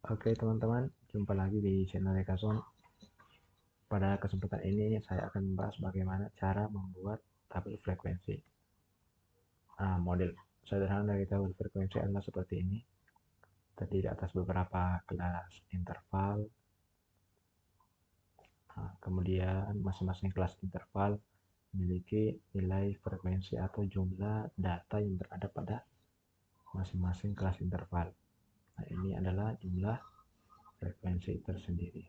Oke teman-teman, jumpa lagi di channel Rekason. Pada kesempatan ini saya akan membahas bagaimana cara membuat tabel frekuensi. Model sederhana dari tabel frekuensi adalah seperti ini. Terdiri atas beberapa kelas interval. Kemudian masing-masing kelas interval memiliki nilai frekuensi atau jumlah data yang berada pada masing-masing kelas interval. Nah, ini adalah jumlah frekuensi tersendiri.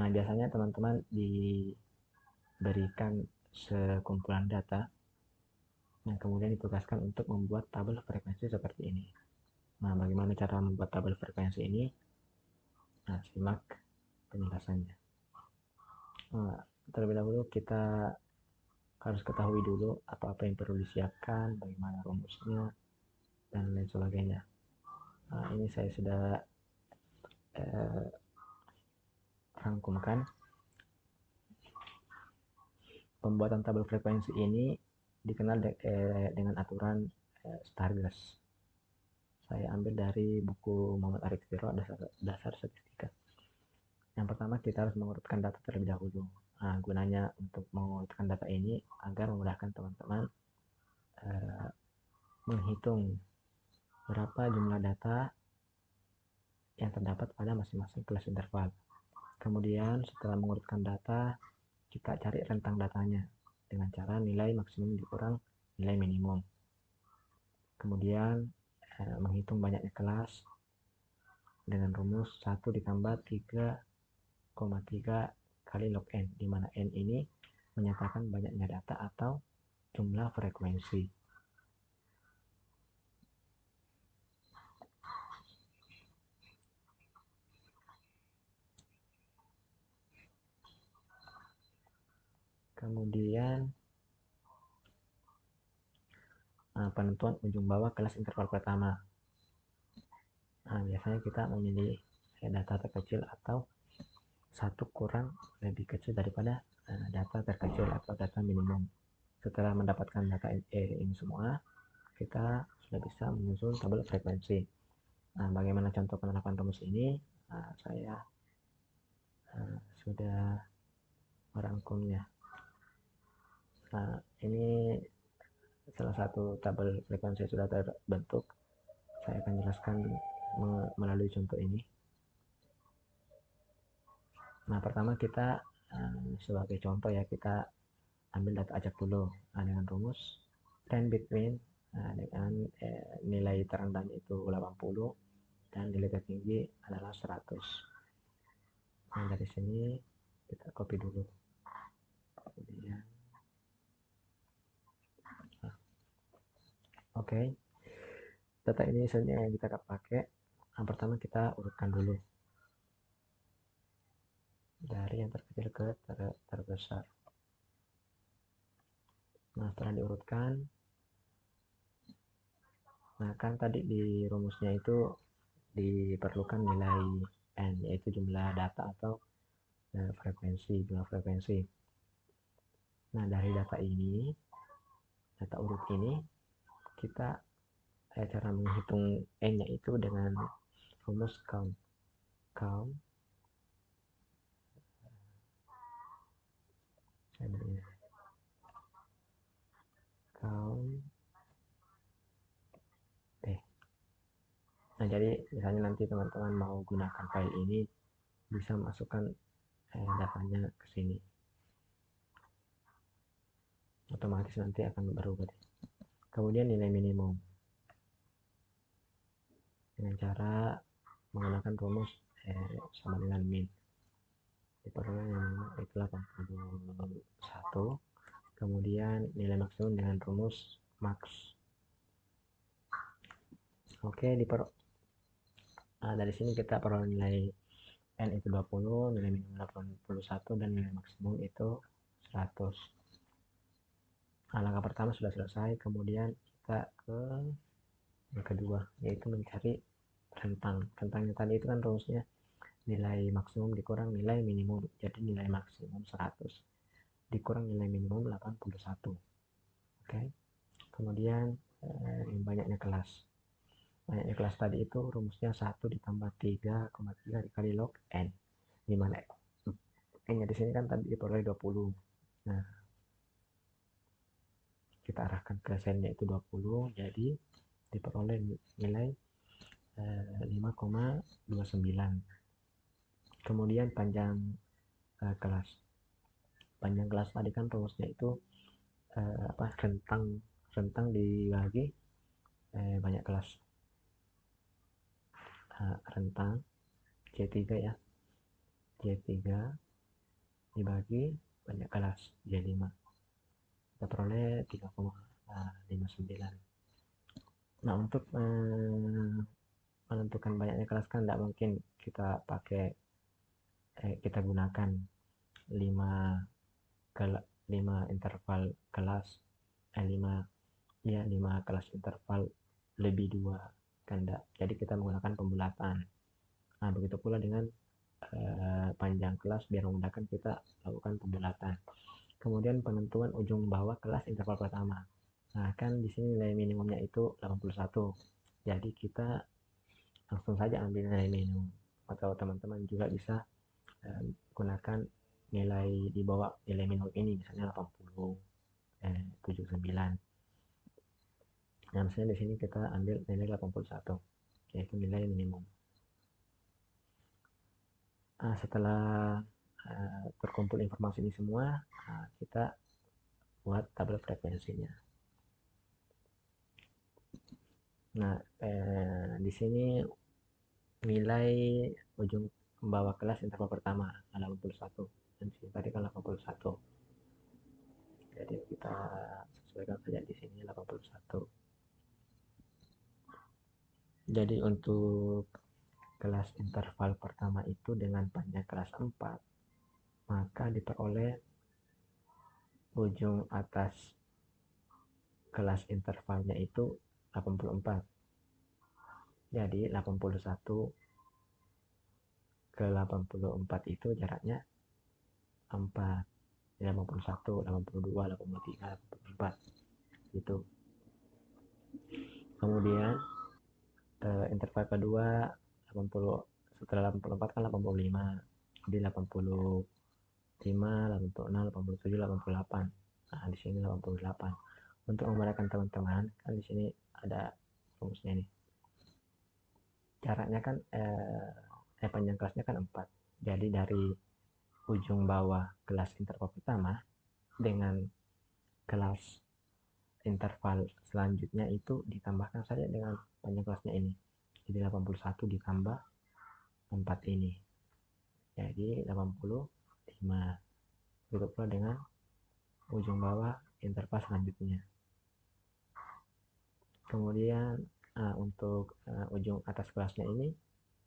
Nah, biasanya teman-teman diberikan sekumpulan data yang kemudian ditugaskan untuk membuat tabel frekuensi seperti ini. Nah, bagaimana cara membuat tabel frekuensi ini? Nah, simak penjelasannya. Nah, terlebih dahulu kita harus ketahui dulu apa-apa yang perlu disiapkan, bagaimana rumusnya, dan lain sebagainya. Nah, ini saya sudah rangkumkan. Pembuatan tabel frekuensi ini dikenal dengan aturan Stargers. Saya ambil dari buku Muhammad Arif Tiro, dasar statistika. Yang pertama, kita harus mengurutkan data terlebih dahulu. Nah, gunanya untuk mengurutkan data ini agar memudahkan teman-teman menghitung berapa jumlah data yang terdapat pada masing-masing kelas interval. Kemudian setelah mengurutkan data, kita cari rentang datanya dengan cara nilai maksimum dikurang nilai minimum. Kemudian menghitung banyaknya kelas dengan rumus 1 ditambah 3,3 kali log n, di mana n ini menyatakan banyaknya data atau jumlah frekuensi. Kemudian penentuan ujung bawah kelas interval pertama. Biasanya kita memilih data terkecil atau satu kurang lebih kecil daripada data terkecil atau data minimum. Setelah mendapatkan data ini semua, kita sudah bisa menyusun tabel frekuensi. Nah, bagaimana contoh penerapan rumus ini? Saya sudah merangkumnya. Nah, ini salah satu tabel frekuensi sudah terbentuk. Saya akan jelaskan melalui contoh ini. Nah, pertama kita sebagai contoh ya, kita ambil data acak dulu dengan rumus trend between dengan nilai terendahnya itu 80 dan nilai tertinggi adalah 100. Nah, dari sini kita copy dulu. Kemudian oke. Data ini sebenarnya yang kita akan pakai. Yang pertama kita urutkan dulu dari yang terkecil ke terbesar. Nah, setelah diurutkan, nah kan tadi di rumusnya itu diperlukan nilai n, yaitu jumlah data atau jumlah frekuensi. Nah, dari data ini, data urut ini, kita cara menghitung n-nya itu dengan rumus count. Count Nah, jadi misalnya nanti teman-teman mau gunakan file ini, bisa masukkan datanya ke sini. Otomatis nanti akan berubah. Kemudian nilai minimum dengan cara menggunakan rumus sama dengan min. Diperoleh itu 81. Kemudian nilai maksimum dengan rumus max. Oke, dari sini kita peroleh nilai n itu 20, nilai minimum 81, dan nilai maksimum itu 100. Nah, langkah pertama sudah selesai. Kemudian kita ke yang kedua, yaitu mencari rentang. Rentangnya tadi itu kan rumusnya nilai maksimum dikurang nilai minimum, jadi nilai maksimum 100 dikurang nilai minimum 81. Oke. Kemudian yang banyaknya kelas. banyaknya kelas tadi itu rumusnya 1 ditambah 3,3 dikali log n, dimana n nya di sini kan tadi diperoleh 20. Nah, kita arahkan ke sennya itu 20, jadi diperoleh nilai 5,29. Kemudian panjang kelas. Panjang kelas tadi kan rumusnya itu rentang dibagi banyak kelas. Rentang C3 ya. C3 dibagi banyak kelas J5. Kita peroleh 3,59. Nah, untuk menentukan banyaknya kelas kan tidak mungkin kita pakai kita gunakan 5 interval kelas 5 kelas interval lebih 2 kan enggak. Jadi kita menggunakan pembulatan. Nah, begitu pula dengan panjang kelas, biar memudahkan kita lakukan pembulatan. Kemudian penentuan ujung bawah kelas interval pertama. Nah, kan di sini nilai minimumnya itu 81. Jadi kita langsung saja ambil nilai minimum, atau teman-teman juga bisa gunakan nilai di bawah nilai minimum ini, misalnya 80, 79. Nah, misalnya di sini kita ambil nilai 81, yaitu nilai minimum. Nah, setelah terkumpul informasi ini semua, kita buat tabel frekuensinya. Nah, di sini nilai ujung bawah kelas interval pertama 81, dan sini tadi kan 81. Jadi kita sesuaikan saja di sini 81. Jadi untuk kelas interval pertama itu dengan panjang kelas 4, maka diperoleh ujung atas kelas intervalnya itu 84. Jadi 81 ke 84 itu jaraknya 4. 81, 82, 83, 84 gitu. Kemudian interval kedua 80, setelah 84 kan 85. Jadi 85, 86, 87, 88. Nah, di sini 88. Untuk memudahkan teman-teman, kan di sini ada rumusnya nih. Caranya kan panjang kelasnya kan 4. Jadi dari ujung bawah kelas interval pertama dengan kelas interval selanjutnya itu ditambahkan saja dengan panjang kelasnya ini. Jadi 81 ditambah 4 ini. Jadi 85. Begitu pula dengan ujung bawah interval selanjutnya. Kemudian untuk ujung atas kelasnya ini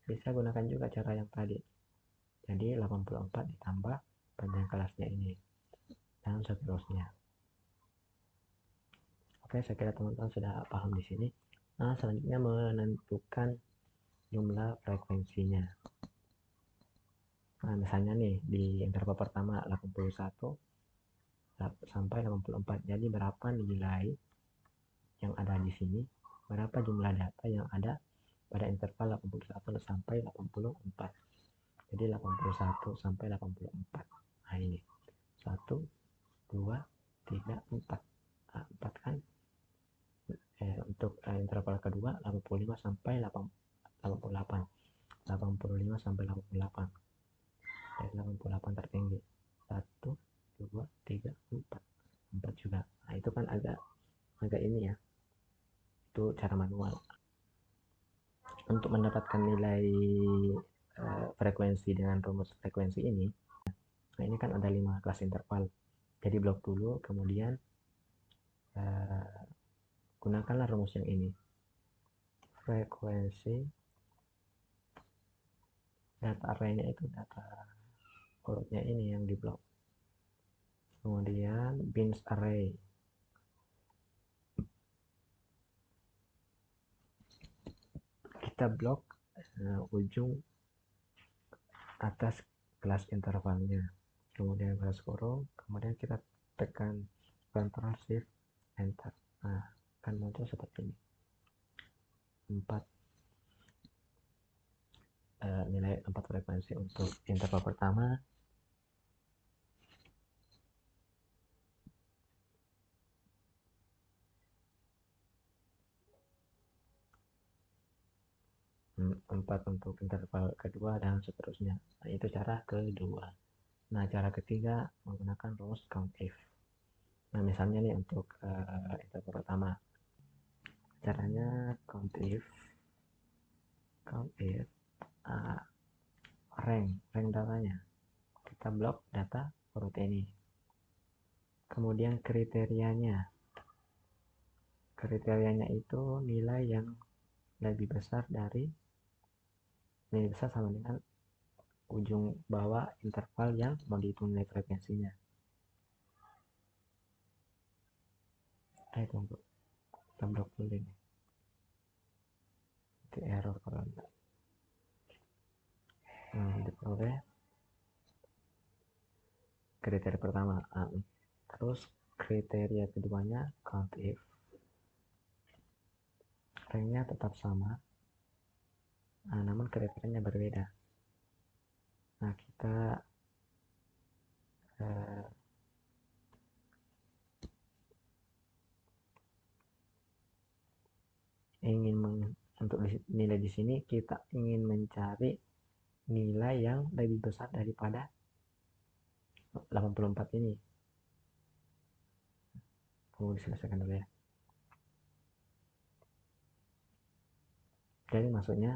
bisa gunakan juga cara yang tadi. Jadi 84 ditambah panjang kelasnya ini, dan seterusnya. Oke, saya kira teman-teman sudah paham di sini. Nah, selanjutnya menentukan jumlah frekuensinya. Nah, misalnya nih di interval pertama 81 sampai 84. Jadi berapa nilai yang ada di sini? Berapa jumlah data yang ada pada interval 81 sampai 84. Jadi 81 sampai 84. Nah, ini 1, 2, 3, 4. Nah, 4 kan untuk interval kedua 85 sampai 88. 85 sampai 88. Dari 88 tertinggi. 1, 2, 3, 4. 4 juga. Nah, itu kan agak ini ya. Itu cara manual. Untuk mendapatkan nilai frekuensi dengan rumus frekuensi ini, nah ini kan ada 5 kelas interval. Jadi blok dulu, kemudian gunakanlah rumus yang ini. Frekuensi data arraynya itu data urutnya ini yang di blok. Kemudian bins array. Kita blok ujung atas kelas intervalnya. Kemudian garis kurung, kemudian kita tekan Ctrl Shift Enter. Nah, akan muncul seperti ini. 4 nilai 4 frekuensi untuk interval pertama. Empat untuk interval kedua dan seterusnya. Nah, itu cara kedua. Nah, cara ketiga menggunakan rules count if. Nah, misalnya nih untuk interval pertama, caranya count if uh, rank datanya. Kita blok data urut ini. Kemudian kriterianya itu nilai yang lebih besar sama dengan ujung bawah interval yang mau dihitung nilai frekuensinya. Tunggu, kita blok dulu ini, itu error kalau enggak. Diperoleh kriteria pertama terus kriteria keduanya count if, ranknya tetap sama, namun kriterianya berbeda. Nah, kita untuk nilai di sini kita ingin mencari nilai yang lebih besar daripada 84 ini. Tunggu diselesaikan dulu ya. Jadi maksudnya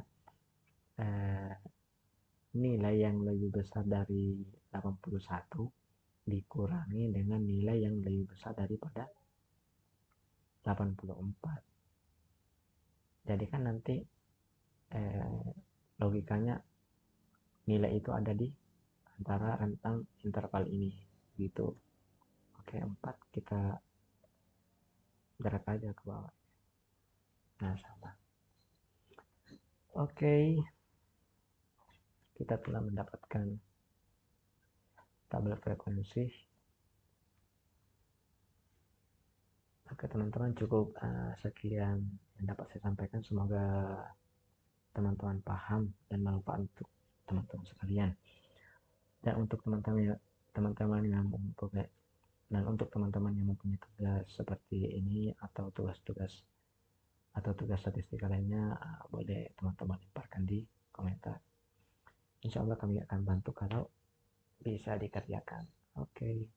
nilai yang lebih besar dari 81 dikurangi dengan nilai yang lebih besar daripada 84. Jadi kan nanti logikanya nilai itu ada di antara rentang interval ini gitu. Oke, 4 kita drag aja ke bawah. Nah, sama. Oke, kita telah mendapatkan tabel frekuensi. Oke teman-teman, cukup sekian yang dapat saya sampaikan. Semoga teman-teman paham dan bermanfaat untuk teman-teman sekalian. Dan untuk teman-teman yang mempunyai tugas seperti ini atau tugas-tugas statistik lainnya, boleh teman-teman lemparkan di komentar. Insya Allah kami akan bantu kalau bisa dikerjakan. Oke.